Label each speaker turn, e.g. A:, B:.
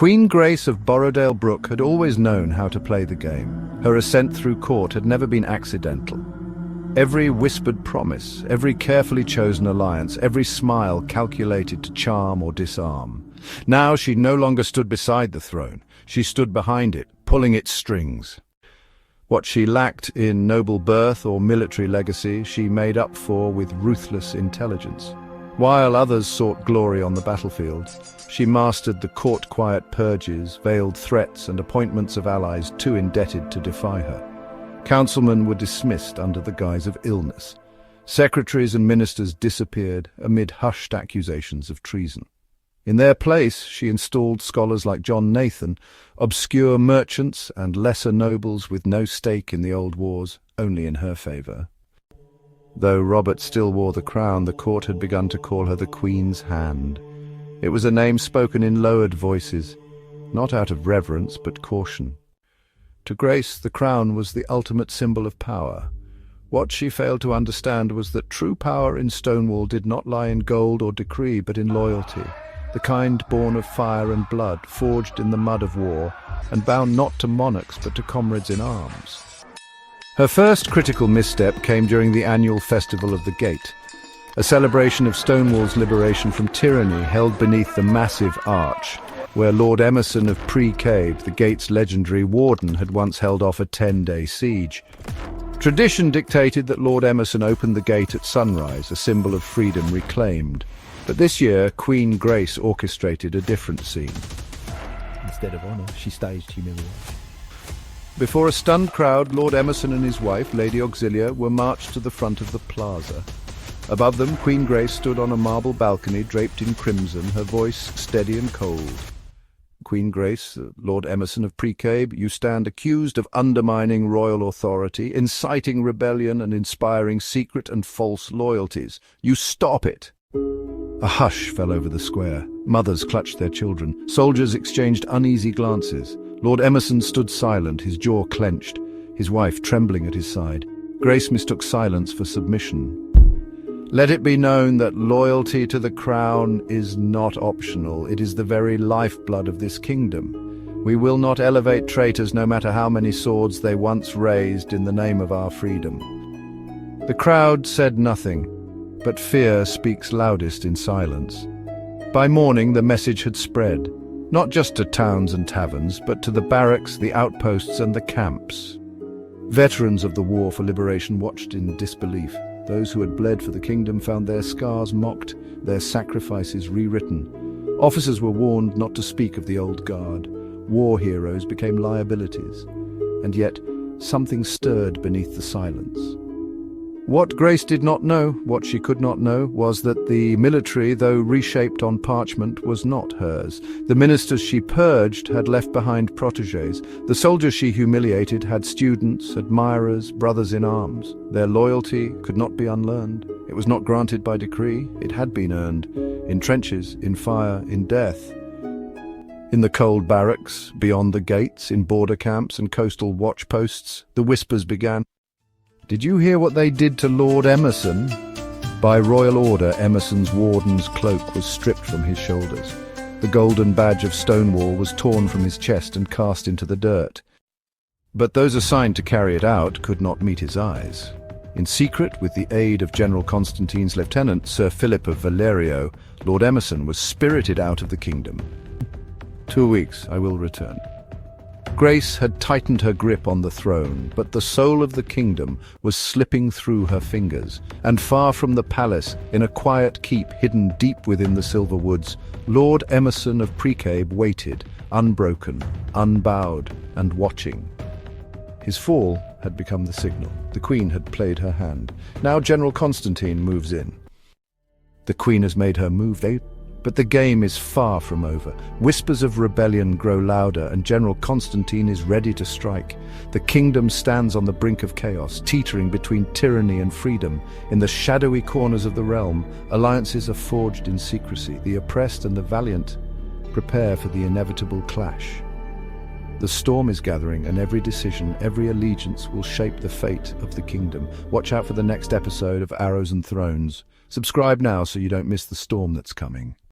A: Queen Grace of Borrowdale Brooke had always known how to play the game. Her ascent through court had never been accidental. Every whispered promise, every carefully chosen alliance, every smile calculated to charm or disarm. Now she no longer stood beside the throne. She stood behind it, pulling its strings. What she lacked in noble birth or military legacy, she made up for with ruthless intelligence. While others sought glory on the battlefield, she mastered the court-quiet purges, veiled threats and appointments of allies too indebted to defy her. Councilmen were dismissed under the guise of illness. Secretaries and ministers disappeared amid hushed accusations of treason. In their place, she installed scholars like John Nathan, obscure merchants and lesser nobles with no stake in the old wars, only in her favour. Though Robert still wore the crown, the court had begun to call her the Queen's Hand. It was a name spoken in lowered voices, not out of reverence but caution. To Grace, the crown was the ultimate symbol of power. What she failed to understand was that true power in Stonewall did not lie in gold or decree, but in loyalty, the kind born of fire and blood, forged in the mud of war, and bound not to monarchs but to comrades in arms. Her first critical misstep came during the annual Festival of the Gate, a celebration of Stonewall's liberation from tyranny held beneath the massive arch, where Lord Emmerson of Cape, the Gate's legendary warden, had once held off a 10-day siege. Tradition dictated that Lord Emmerson opened the gate at sunrise, a symbol of freedom reclaimed. But this year, Queen Grace orchestrated a different scene.
B: Instead of honour, she staged humiliation.
A: Before a stunned crowd, Lord Emmerson and his wife, Lady Auxilia, were marched to the front of the plaza. Above them, Queen Grace stood on a marble balcony draped in crimson, her voice steady and cold. Queen Grace, Lord Emmerson of Cape, you stand accused of undermining royal authority, inciting rebellion and inspiring secret and false loyalties. You stop it! A hush fell over the square. Mothers clutched their children. Soldiers exchanged uneasy glances. Lord Emmerson stood silent, his jaw clenched, his wife trembling at his side. Grace mistook silence for submission. Let it be known that loyalty to the crown is not optional. It is the very lifeblood of this kingdom. We will not elevate traitors no matter how many swords they once raised in the name of our freedom. The crowd said nothing, but fear speaks loudest in silence. By morning the message had spread, not just to towns and taverns, but to the barracks, the outposts and the camps. Veterans of the war for liberation watched in disbelief. Those who had bled for the kingdom found their scars mocked, their sacrifices rewritten. Officers were warned not to speak of the old guard. War heroes became liabilities. And yet, something stirred beneath the silence. What Grace did not know, what she could not know, was that the military, though reshaped on parchment, was not hers. The ministers she purged had left behind protégés. The soldiers she humiliated had students, admirers, brothers in arms. Their loyalty could not be unlearned. It was not granted by decree. It had been earned, in trenches, in fire, in death. In the cold barracks, beyond the gates, in border camps and coastal watch posts, the whispers began. Did you hear what they did to Lord Emmerson? By royal order, Emerson's warden's cloak was stripped from his shoulders. The golden badge of Stonewall was torn from his chest and cast into the dirt. But those assigned to carry it out could not meet his eyes. In secret, with the aid of General Constantine's lieutenant, Sir Philip of Valerio, Lord Emmerson was spirited out of the kingdom. 2 weeks, I will return. Grace had tightened her grip on the throne, but the soul of the kingdom was slipping through her fingers, and far from the palace, in a quiet keep hidden deep within the silver woods, Lord Emmerson of Cape waited, unbroken, unbowed, and watching. His fall had become the signal. The Queen had played her hand. Now General Constantine moves in. The Queen has made her move, but the game is far from over. Whispers of rebellion grow louder, and General Constantine is ready to strike. The kingdom stands on the brink of chaos, teetering between tyranny and freedom. In the shadowy corners of the realm, alliances are forged in secrecy. The oppressed and the valiant prepare for the inevitable clash. The storm is gathering, and every decision, every allegiance will shape the fate of the kingdom. Watch out for the next episode of Arrows and Thrones. Subscribe now so you don't miss the storm that's coming.